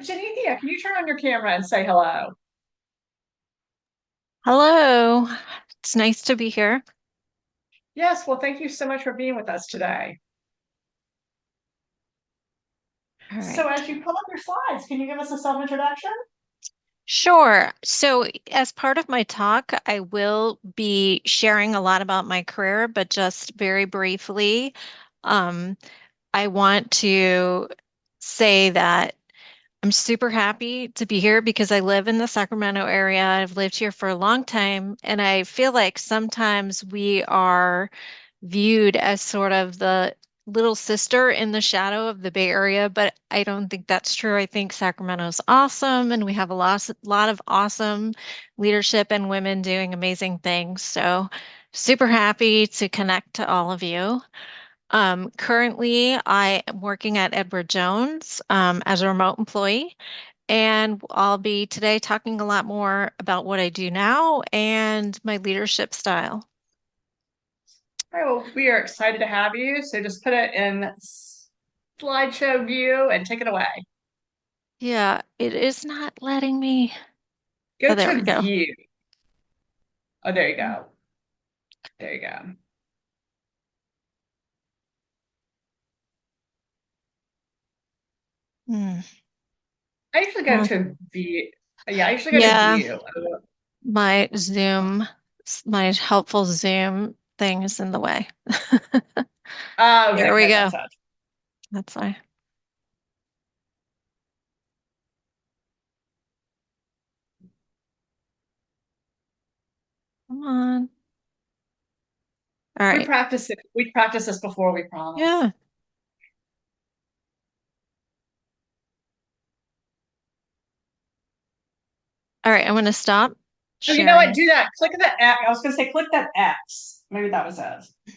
Genethia, can you turn on your camera and say hello? Hello, it's nice to be here. Yes, well, thank you so much for being with us today. All So, right. as you pull up your slides, can you give us a self-introduction? Sure. So, as part of my talk, I will be sharing a lot about my career, but just very briefly, um, I want to say that I'm super happy to be here because I live in the Sacramento area. I've lived here for a long time, and I feel like sometimes we are viewed as sort of the little sister in the shadow of the Bay Area, but I don't think that's true. I think Sacramento's awesome, and we have a lot of awesome leadership and women doing amazing things. So, super happy to connect to all of you. Currently, I am working at Edward Jones as a remote employee, and I'll be today talking a lot more about what I do now and my leadership style. All right, well, we are excited to have you. So, just put it in slideshow view and take it away. Yeah, it is not letting me. Oh, Go there to we go. view. Oh, there you go. There you go. Hmm. I usually go Uh, to view. Yeah, I usually go to yeah, view. my Zoom, my helpful Zoom thing is in the way. Oh, okay, There we okay, go. that's it. That's why. Come on. All We right. practice it. We practice this before, we promise. Yeah. All right. I'm going to stop Oh, you know what? sharing. Do that. Click the X. I was going to say click that X. Maybe that was it.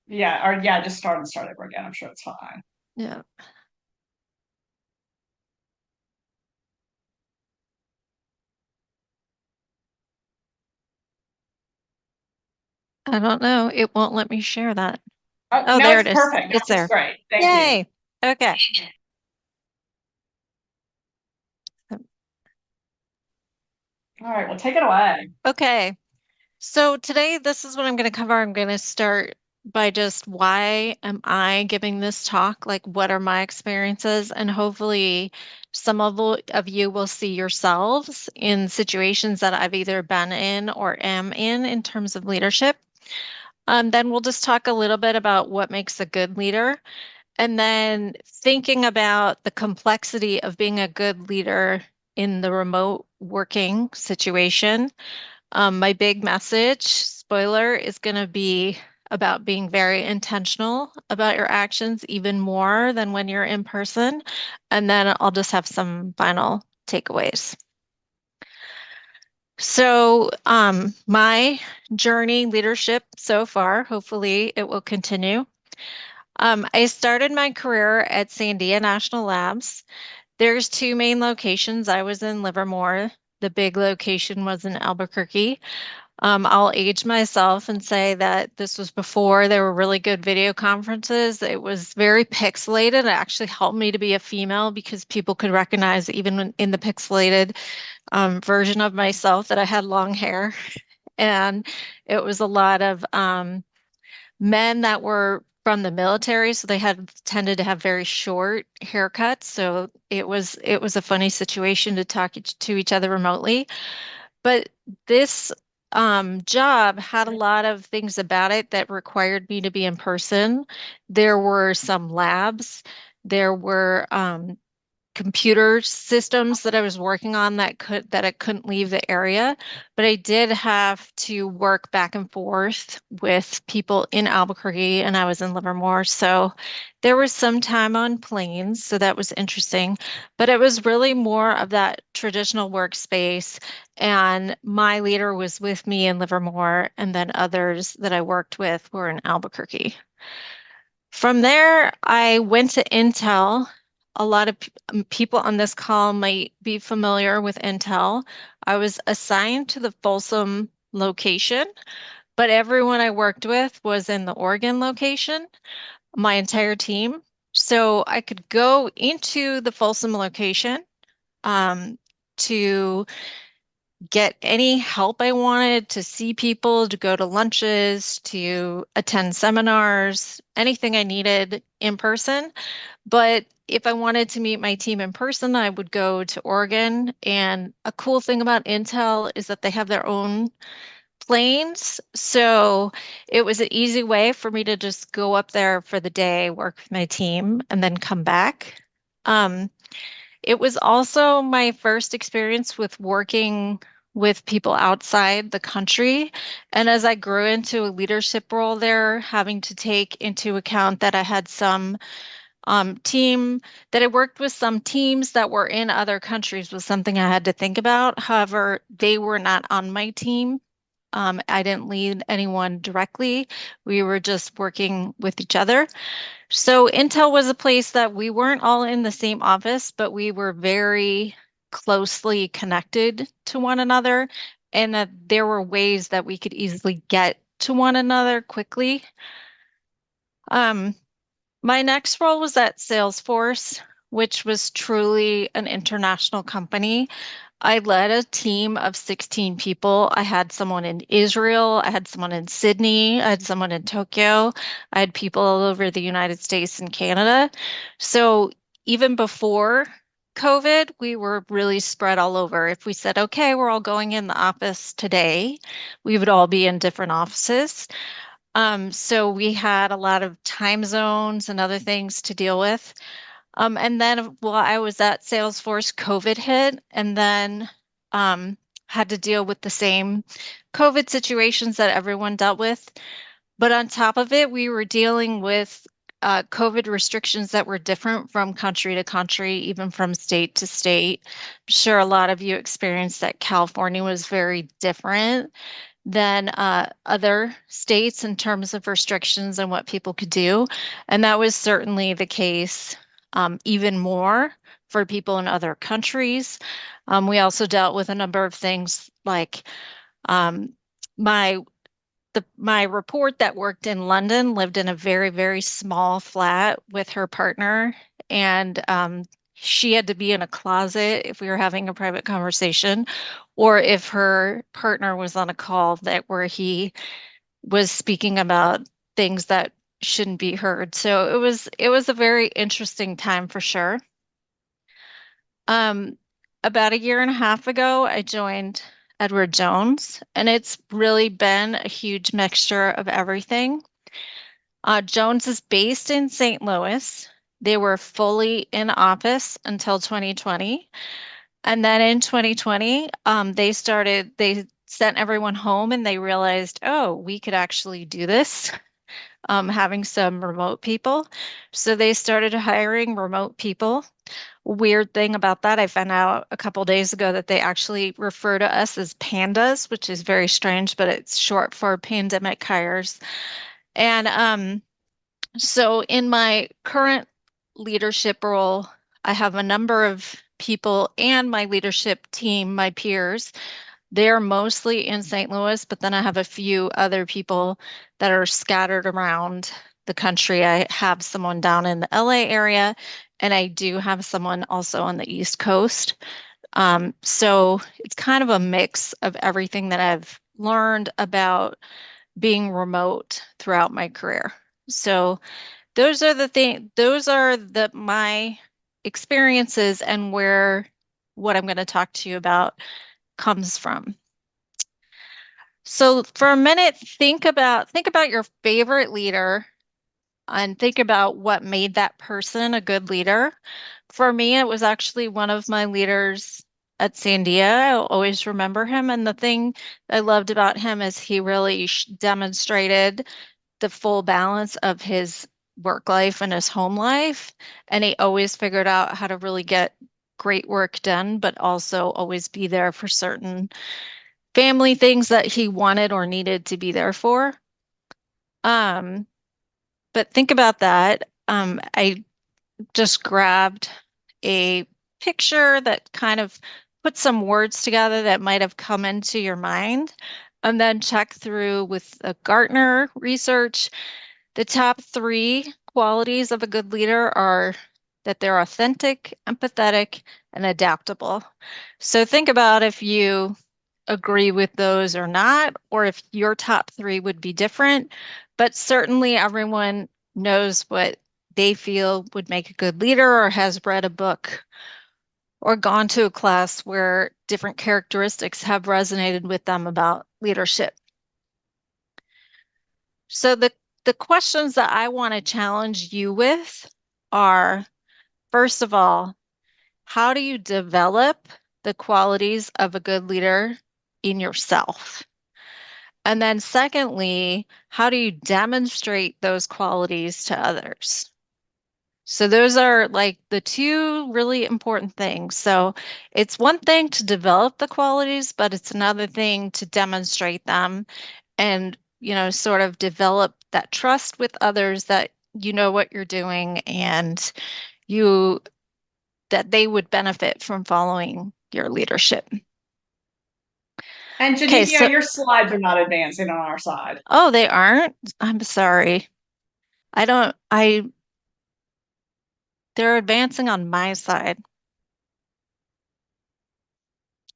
Yeah, or yeah, just start and start over again. I'm sure it's fine. Yeah. I don't know. It won't let me share that. Oh, Oh, no, there it's it is. perfect. It's That looks there. great. Thank you. Yay. Okay. All right, well, take it away. Okay. So today, this is what I'm going to cover. I'm going to start by just why am I giving this talk? Like, what are my experiences? And hopefully, some of you will see yourselves in situations that I've either been in or am in terms of leadership. Then we'll just talk a little bit about what makes a good leader. And then thinking about the complexity of being a good leader in the remote working situation. My big message, spoiler, is going to be about being very intentional about your actions, even more than when you're in person. And then I'll just have some final takeaways. So, my journey leadership so far, hopefully it will continue. I started my career at Sandia National Labs. There's two main locations. I was in Livermore. The big location was in Albuquerque. I'll age myself and say that this was before there were really good video conferences. It was very pixelated. It actually helped me to be a female because people could recognize even in the pixelated version of myself that I had long hair. And it was a lot of men that were from the military, so they had tended to have very short haircuts. So it was a funny situation to talk to each other remotely. But this job had a lot of things about it that required me to be in person. There were some labs. There were computer systems that I was working on that I couldn't leave the area, but I did have to work back and forth with people in Albuquerque and I was in Livermore. So there was some time on planes, so that was interesting, but it was really more of that traditional workspace and my leader was with me in Livermore and then others that I worked with were in Albuquerque. From there, I went to Intel. A lot of people on this call might be familiar with Intel. I was assigned to the Folsom location, but everyone I worked with was in the Oregon location, my entire team. So I could go into the Folsom location. to get any help I wanted, to see people, to go to lunches, to attend seminars, anything I needed in person. But if I wanted to meet my team in person, I would go to Oregon. And a cool thing about Intel is that they have their own planes. So it was an easy way for me to just go up there for the day, work with my team, and then come back. Um, it was also my first experience with working with people outside the country. And as I grew into a leadership role there, having to take into account that I had some team that I worked with some teams that were in other countries was something I had to think about. However, they were not on my team. I didn't lead anyone directly. We were just working with each other. So Intel was a place that we weren't all in the same office, but we were very closely connected to one another, and that there were ways that we could easily get to one another quickly. Um, my next role was at Salesforce, which was truly an international company. I led a team of 16 people. I had someone in Israel, I had someone in Sydney, I had someone in Tokyo, I had people all over the United States and Canada. So even before COVID, we were really spread all over. If we said, okay, we're all going in the office today, we would all be in different offices. So we had a lot of time zones and other things to deal with. And then while I was at Salesforce, COVID hit, and then had to deal with the same COVID situations that everyone dealt with. But on top of it, we were dealing with COVID restrictions that were different from country to country, even from state to state. I'm sure a lot of you experienced that California was very different than other states in terms of restrictions and what people could do. And that was certainly the case even more for people in other countries. We also dealt with a number of things like um, my my report that worked in London lived in a very, very small flat with her partner, and she had to be in a closet if we were having a private conversation, or if her partner was on a call that where he was speaking about things that shouldn't be heard. So it was a very interesting time for sure. Um, about a year and a half ago, I joined Edward Jones, and it's really been a huge mixture of everything. Jones is based in St. Louis. They were fully in office until 2020. And then in 2020, they sent everyone home and they realized, oh, we could actually do this, having some remote people. So they started hiring remote people. Weird thing about that, I found out a couple days ago that they actually refer to us as pandas, which is very strange, but it's short for pandemic hires. And so in my current leadership role, I have a number of people and my leadership team, my peers. They're mostly in St. Louis, but then I have a few other people that are scattered around the country. I have someone down in the LA area, and I do have someone also on the East Coast. So it's kind of a mix of everything that I've learned about being remote throughout my career. So those are the my experiences and where what I'm going to talk to you about comes from. So for a minute, think about your favorite leader and think about what made that person a good leader. For me, it was actually one of my leaders at Sandia. I'll always remember him. And the thing I loved about him is he really demonstrated the full balance of his work life and his home life. And he always figured out how to really get great work done, but also always be there for certain family things that he wanted or needed to be there for. Um, but think about that. I just grabbed a picture that kind of put some words together that might have come into your mind, and then check through with a Gartner research. The top three qualities of a good leader are that they're authentic, empathetic, and adaptable. So think about if you agree with those or not, or if your top three would be different, but certainly everyone knows what they feel would make a good leader or has read a book or gone to a class where different characteristics have resonated with them about leadership. So the questions that I want to challenge you with are, first of all, how do you develop the qualities of a good leader in yourself? And then secondly, how do you demonstrate those qualities to others? So those are like the two really important things. So it's one thing to develop the qualities, but it's another thing to demonstrate them and, sort of develop that trust with others that you know what you're doing and you that they would benefit from following your leadership. And Okay, Genetha, so your slides are not advancing on our side. oh, they aren't? I'm sorry. I don't I They're advancing on my side.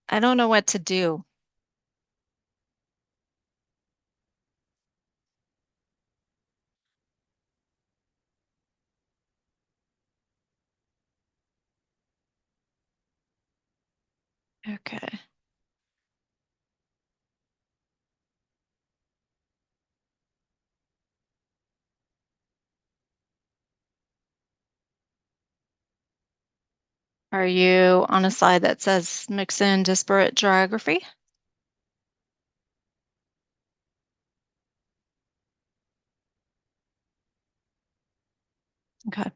I don't know what to do. Okay. Are you on a slide that says mix in disparate geography? Okay.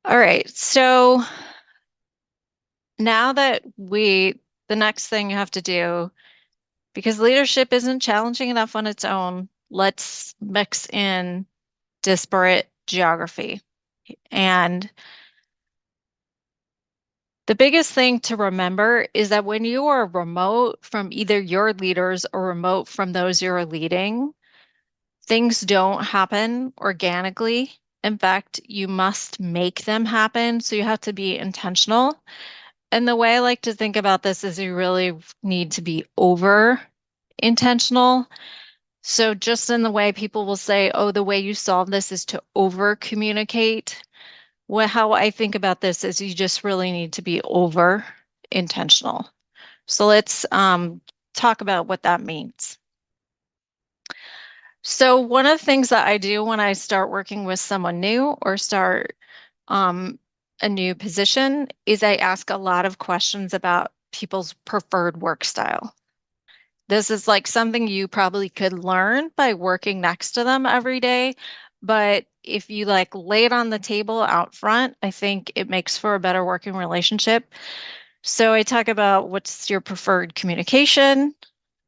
All right. So now that the next thing you have to do, because leadership isn't challenging enough on its own, let's mix in disparate geography. And the biggest thing to remember is that when you are remote from either your leaders or remote from those you're leading, things don't happen organically. In fact, you must make them happen. So you have to be intentional. And the way I like to think about this is you really need to be over intentional. So just in the way people will say, oh, the way you solve this is to over communicate. Well, how I think about this is you just really need to be over intentional. So let's talk about what that means. So one of the things that I do when I start working with someone new or start a new position is I ask a lot of questions about people's preferred work style. This is like something you probably could learn by working next to them every day. But if you like lay it on the table out front, I think it makes for a better working relationship. So I talk about what's your preferred communication.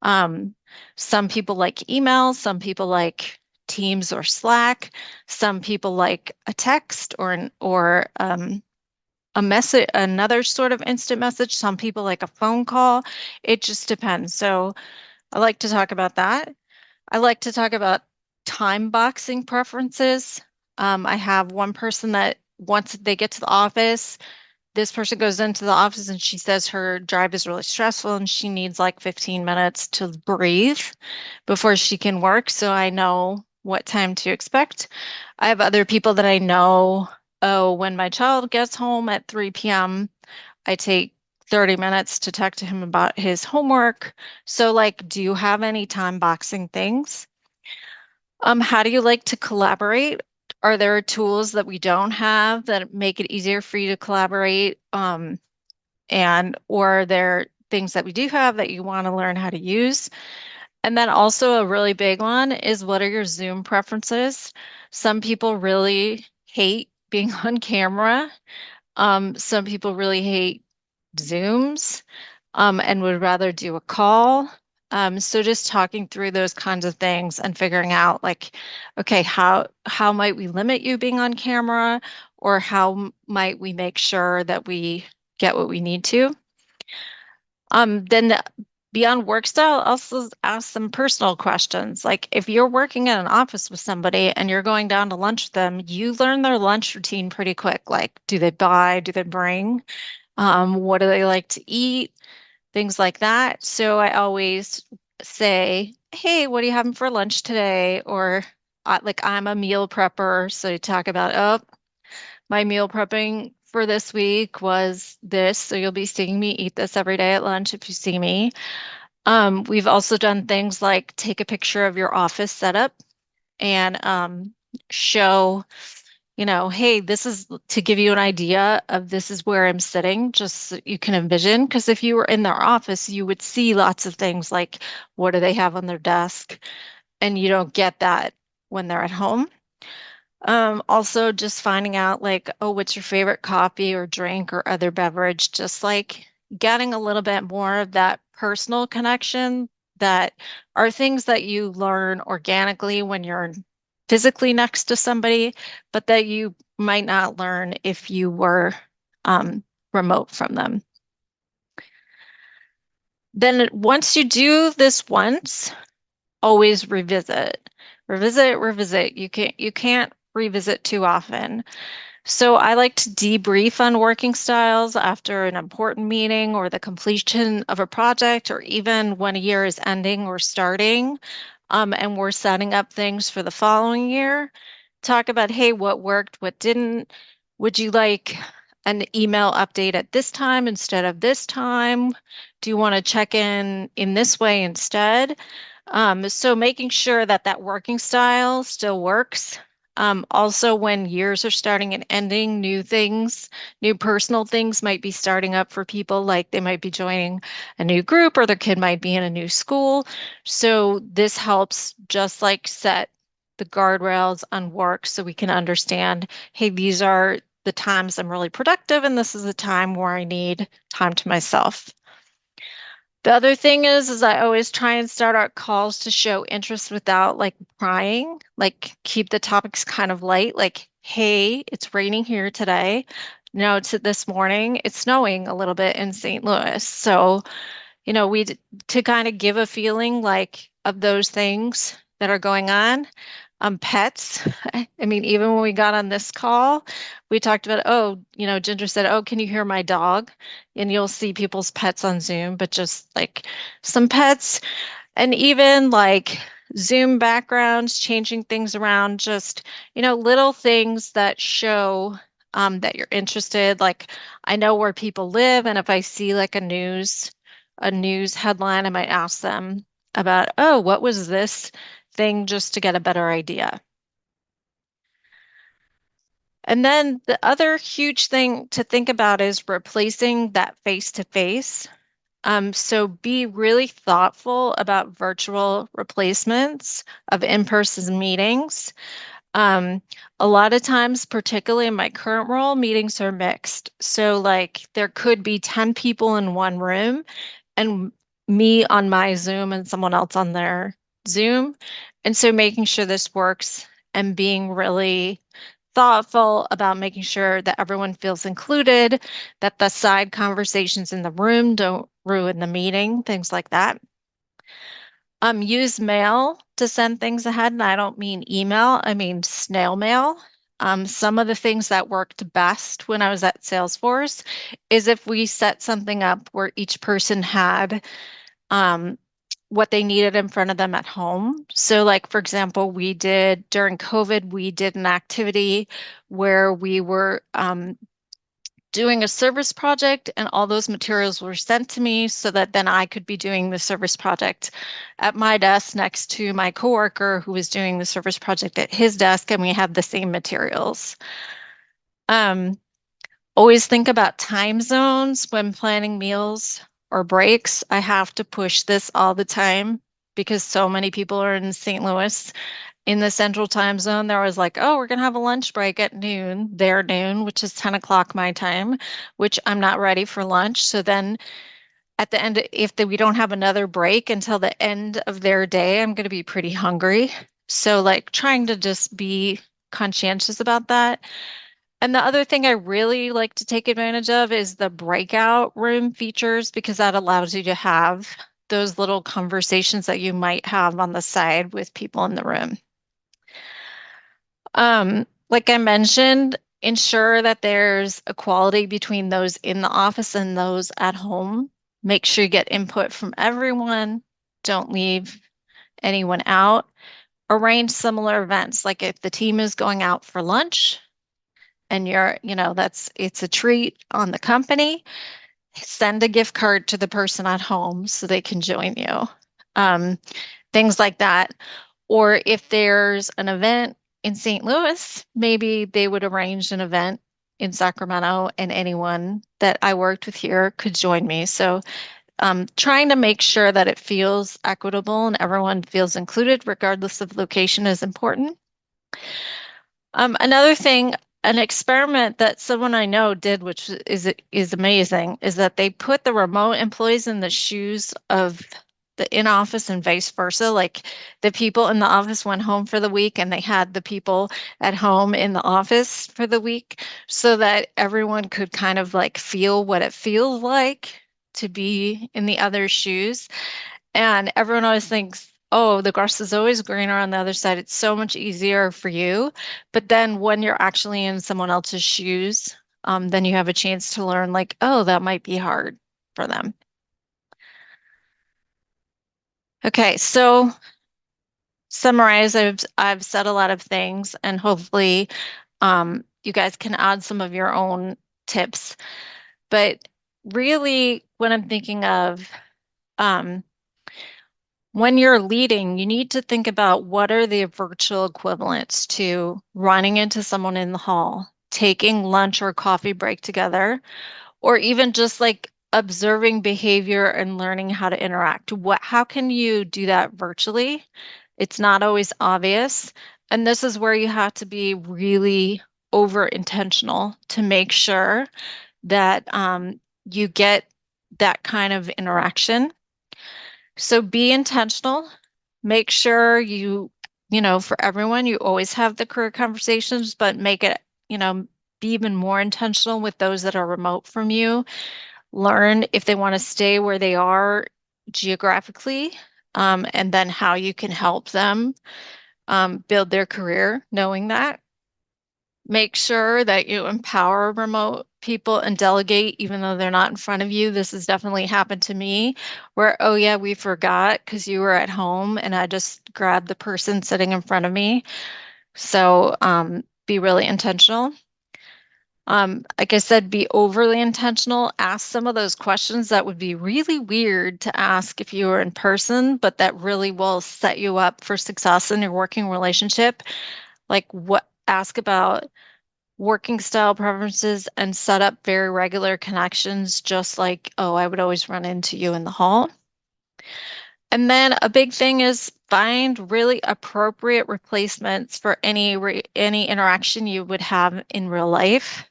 Um, some people like email, some people like Teams or Slack, some people like a text or a message, another sort of instant message. Some people like a phone call. It just depends. So I like to talk about that. I like to talk about time boxing preferences. I have one person that once they get to the office, this person goes into the office and she says her drive is really stressful and she needs like 15 minutes to breathe before she can work. So I know what time to expect. I have other people that I know, oh, when my child gets home at 3 p.m., I take 30 minutes to talk to him about his homework. So, like, do you have any time boxing things? How do you like to collaborate? Are there tools that we don't have that make it easier for you to collaborate? Or are there things that we do have that you want to learn how to use? And then also a really big one is what are your Zoom preferences? Some people really hate being on camera. Some people really hate Zooms, and would rather do a call. So just talking through those kinds of things and figuring out like, okay, how might we limit you being on camera, or how might we make sure that we get what we need to? Then beyond work style, also ask them personal questions. Like if you're working in an office with somebody and you're going down to lunch with them, you learn their lunch routine pretty quick. Like, do they buy? Do they bring? What do they like to eat? Things like that. So I always say, hey, what are you having for lunch today? Or like I'm a meal prepper. So you talk about, oh, my meal prepping for this week was this. So you'll be seeing me eat this every day at lunch if you see me. We've also done things like take a picture of your office setup and show, hey, this is to give you an idea of this is where I'm sitting, just so you can envision. Because if you were in their office, you would see lots of things like what do they have on their desk, and you don't get that when they're at home. Also just finding out like, oh, what's your favorite coffee or drink or other beverage, just like getting a little bit more of that personal connection that are things that you learn organically when you're physically next to somebody, but that you might not learn if you were remote from them. Then once you do this once, always revisit. Revisit, revisit. You can't revisit too often. So I like to debrief on working styles after an important meeting or the completion of a project, or even when a year is ending or starting, and we're setting up things for the following year. Talk about, hey, what worked, what didn't. Would you like an email update at this time instead of this time? Do you want to check in this way instead? So making sure that that working style still works. Also, when years are starting and ending, new things, new personal things might be starting up for people, like they might be joining a new group or their kid might be in a new school. So this helps just like set the guardrails on work so we can understand, hey, these are the times I'm really productive, and this is the time where I need time to myself. The other thing is I always try and start our calls to show interest without like prying, like keep the topics kind of light, like, hey, it's raining here today. No, it's this morning, it's snowing a little bit in St. Louis. So, to kind of give a feeling like of those things that are going on. Pets. I mean, even when we got on this call, we talked about, oh, Ginger said, oh, can you hear my dog? And you'll see people's pets on Zoom, but just like some pets, and even like Zoom backgrounds, changing things around, just, little things that show that you're interested. Like I know where people live, and if I see like a news headline, I might ask them about, oh, what was this thing, just to get a better idea. And then the other huge thing to think about is replacing that face to face. So be really thoughtful about virtual replacements of in-person meetings. Um, a lot of times, particularly in my current role, meetings are mixed. So like there could be 10 people in one room and me on my Zoom and someone else on their Zoom. And so making sure this works and being really thoughtful about making sure that everyone feels included, that the side conversations in the room don't ruin the meeting, things like that. Use mail to send things ahead, and I don't mean email, I mean snail mail. Some of the things that worked best when I was at Salesforce is if we set something up where each person had um, what they needed in front of them at home. So like, for example, during COVID, we did an activity where we were doing a service project, and all those materials were sent to me so that then I could be doing the service project at my desk next to my coworker who was doing the service project at his desk, and we had the same materials. Um, Always think about time zones when planning meals or breaks. I have to push this all the time because so many people are in St. Louis in the central time zone. There was like, oh, we're going to have a lunch break at noon, their noon, which is 10 o'clock my time, which I'm not ready for lunch. So then at the end, if we don't have another break until the end of their day, I'm going to be pretty hungry. So like trying to just be conscientious about that. And the other thing I really like to take advantage of is the breakout room features, because that allows you to have those little conversations that you might have on the side with people in the room. Like I mentioned, ensure that there's equality between those in the office and those at home. Make sure you get input from everyone. Don't leave anyone out. Arrange similar events, like if the team is going out for lunch and it's a treat on the company, send a gift card to the person at home so they can join you. Things like that. Or if there's an event in St. Louis, maybe they would arrange an event in Sacramento and anyone that I worked with here could join me. So trying to make sure that it feels equitable and everyone feels included, regardless of location, is important. Another thing, an experiment that someone I know did, which is amazing, is that they put the remote employees in the shoes of the in-office and vice versa. Like the people in the office went home for the week and they had the people at home in the office for the week so that everyone could kind of like feel what it feels like to be in the other's shoes. And everyone always thinks, oh, the grass is always greener on the other side. It's so much easier for you. But then when you're actually in someone else's shoes, then you have a chance to learn like, oh, that might be hard for them. Okay, so summarize, I've said a lot of things and hopefully you guys can add some of your own tips. But really what I'm thinking of, when you're leading, you need to think about what are the virtual equivalents to running into someone in the hall, taking lunch or coffee break together, or even just like observing behavior and learning how to interact. How can you do that virtually? It's not always obvious. And this is where you have to be really over intentional to make sure that you get that kind of interaction. So be intentional. Make sure for everyone, you always have the career conversations, but make it, be even more intentional with those that are remote from you. Learn if they want to stay where they are geographically, and then how you can help them build their career, knowing that. Make sure that you empower remote people and delegate, even though they're not in front of you. This has definitely happened to me where, oh yeah, we forgot because you were at home and I just grabbed the person sitting in front of me. So be really intentional. Like I said, be overly intentional. Ask some of those questions that would be really weird to ask if you were in person, but that really will set you up for success in your working relationship. Like ask about working style preferences and set up very regular connections, just like, oh, I would always run into you in the hall. And then a big thing is find really appropriate replacements for any interaction you would have in real life.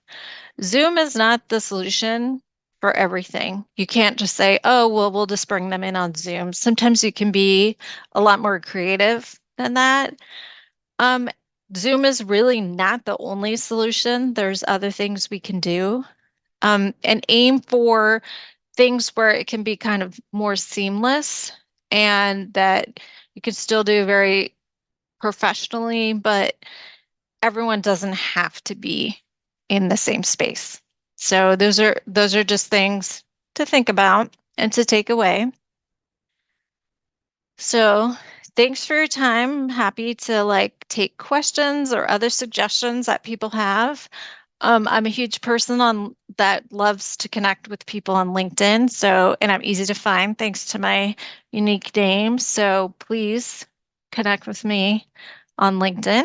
Zoom is not the solution for everything. You can't just say, oh, well, we'll just bring them in on Zoom. Sometimes you can be a lot more creative than that. Zoom is really not the only solution. There's other things we can do. And aim for things where it can be kind of more seamless and that you can still do very professionally, but everyone doesn't have to be in the same space. So those are just things to think about and to take away. So thanks for your time. I'm happy to take questions or other suggestions that people have. I'm a huge person that loves to connect with people on LinkedIn. And I'm easy to find thanks to my unique name. So please connect with me on LinkedIn.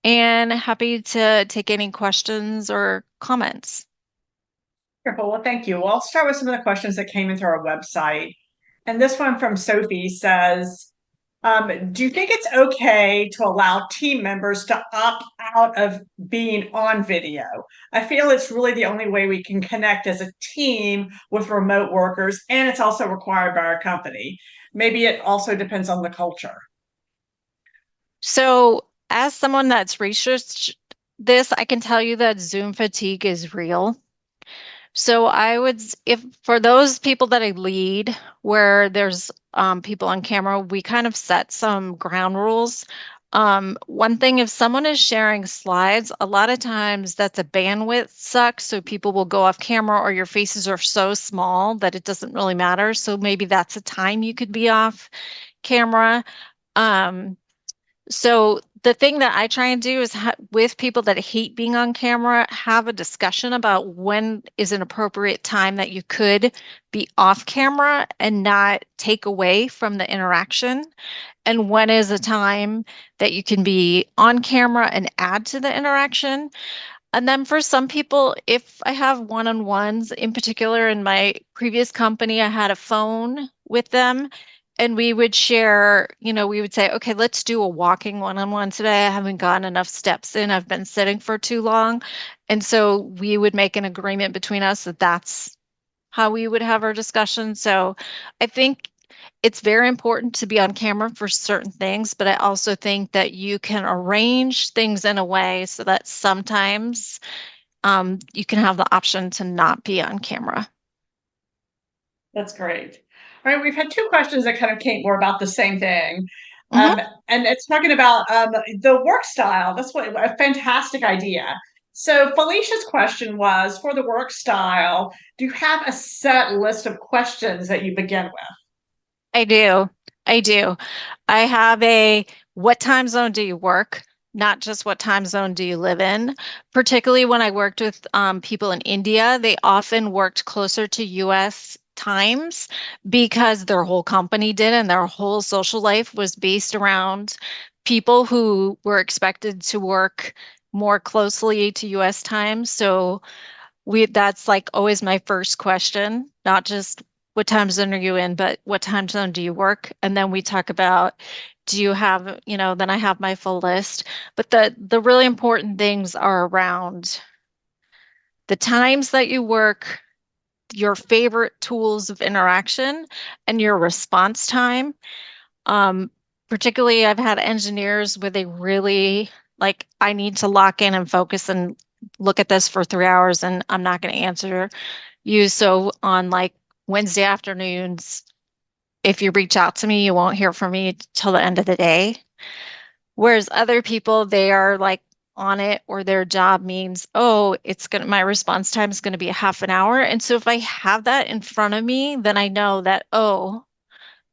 And happy to take any questions or comments. Wonderful. Well, thank you. Well, I'll start with some of the questions that came into our website. And this one from Sophie says, do you think it's okay to allow team members to opt out of being on video? I feel it's really the only way we can connect as a team with remote workers, and it's also required by our company. Maybe it also depends on the culture. So, as someone that's researched this, I can tell you that Zoom fatigue is real. So if for those people that I lead, where there's people on camera, we kind of set some ground rules. One thing, if someone is sharing slides, a lot of times that's a bandwidth suck, so people will go off camera or your faces are so small that it doesn't really matter. So maybe that's a time you could be off camera. Um, so the thing that I try and do is with people that hate being on camera, have a discussion about when is an appropriate time that you could be off camera and not take away from the interaction, and when is a time that you can be on camera and add to the interaction. And then for some people, if I have one-on-ones, in particular in my previous company, I had a phone with them and we would share, we would say, okay, let's do a walking one-on-one today. I haven't gotten enough steps in. I've been sitting for too long. And so we would make an agreement between us that that's how we would have our discussion. So I think it's very important to be on camera for certain things, but I also think that you can arrange things in a way so that sometimes you can have the option to not be on camera. That's great. All right, we've had two questions that kind of came more about the same thing. Mhm. And it's talking about the work style. That's what a fantastic idea. So Felicia's question was for the work style, do you have a set list of questions that you begin with? I do. I do. I have what time zone do you work? Not just what time zone do you live in. Particularly when I worked with people in India, they often worked closer to US times because their whole company did, and their whole social life was based around people who were expected to work more closely to US times. So that's like always my first question, not just what time zone are you in, but what time zone do you work? And then we talk about, do you have, then I have my full list. But the really important things are around the times that you work, your favorite tools of interaction, and your response time. Um, Particularly, I've had engineers where they really like, I need to lock in and focus and look at this for 3 hours, and I'm not going to answer you. So on like Wednesday afternoons, if you reach out to me, you won't hear from me till the end of the day. Whereas other people, they are like on it, or their job means, oh, my response time is going to be a half an hour. And so if I have that in front of me, then I know that, oh,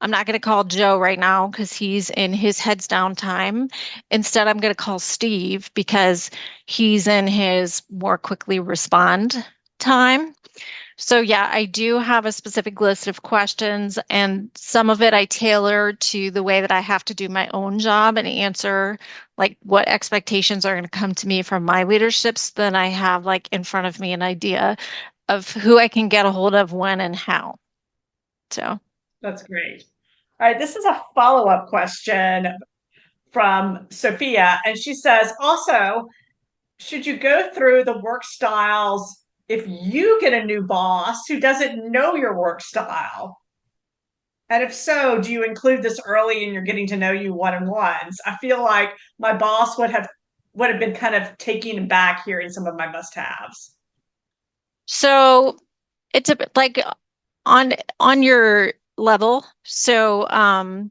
I'm not going to call Joe right now because he's in his heads down time. Instead, I'm going to call Steve because he's in his more quickly respond time. So yeah, I do have a specific list of questions, and some of it I tailor to the way that I have to do my own job and answer like what expectations are going to come to me from my leaderships. Then I have like in front of me an idea of who I can get a hold of when and how. So. That's great. All right, this is a follow-up question from Sophia, and she says, also, should you go through the work styles if you get a new boss who doesn't know your work style? And if so, do you include this early in your getting to know you one-on-ones? I feel like my boss would have been kind of taken back hearing some of my must-haves. So it's a bit like on your level. So I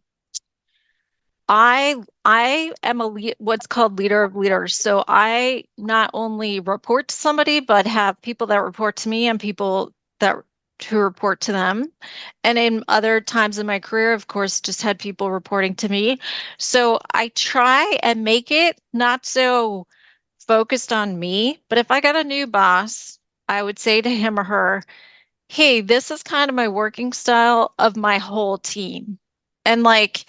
am what's called leader of leaders. So I not only report to somebody, but have people that report to me and people that who report to them. And in other times in my career, of course, just had people reporting to me. So I try and make it not so focused on me, but if I got a new boss, I would say to him or her, hey, this is kind of my working style of my whole team. And like,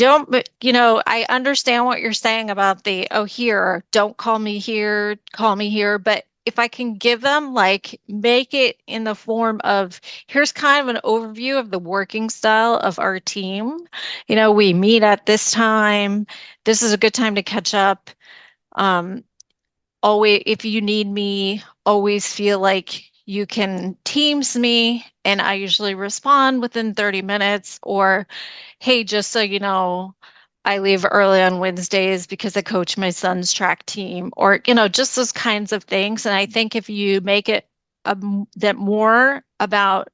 I understand what you're saying about oh, here, don't call me here, call me here. But if I can give them, like, make it in the form of, here's kind of an overview of the working style of our team. We meet at this time. This is a good time to catch up. Um, Always, if you need me, always feel like you can Teams me, and I usually respond within 30 minutes. Or, hey, just so you know, I leave early on Wednesdays because I coach my son's track team, or, just those kinds of things. And I think if you make it that more about,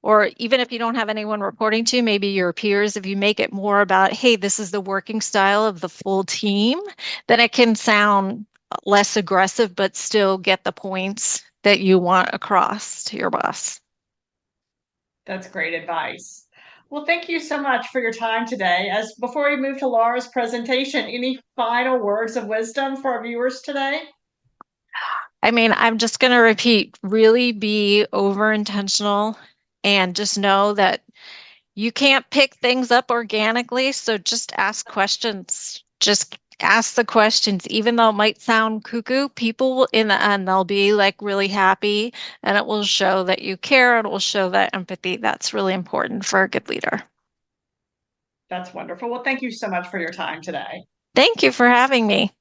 or even if you don't have anyone reporting to, maybe your peers, if you make it more about, hey, this is the working style of the full team, then it can sound less aggressive, but still get the points that you want across to your boss. That's great advice. Well, thank you so much for your time today. As before we move to Laura's presentation, any final words of wisdom for our viewers today? I mean, I'm just going to repeat, really be over intentional and just know that you can't pick things up organically. So just ask questions. Just ask the questions, even though it might sound cuckoo, people will, in the end, they'll be like really happy, and it will show that you care and it will show that empathy. That's really important for a good leader. That's wonderful. Well, thank you so much for your time today. Thank you for having me.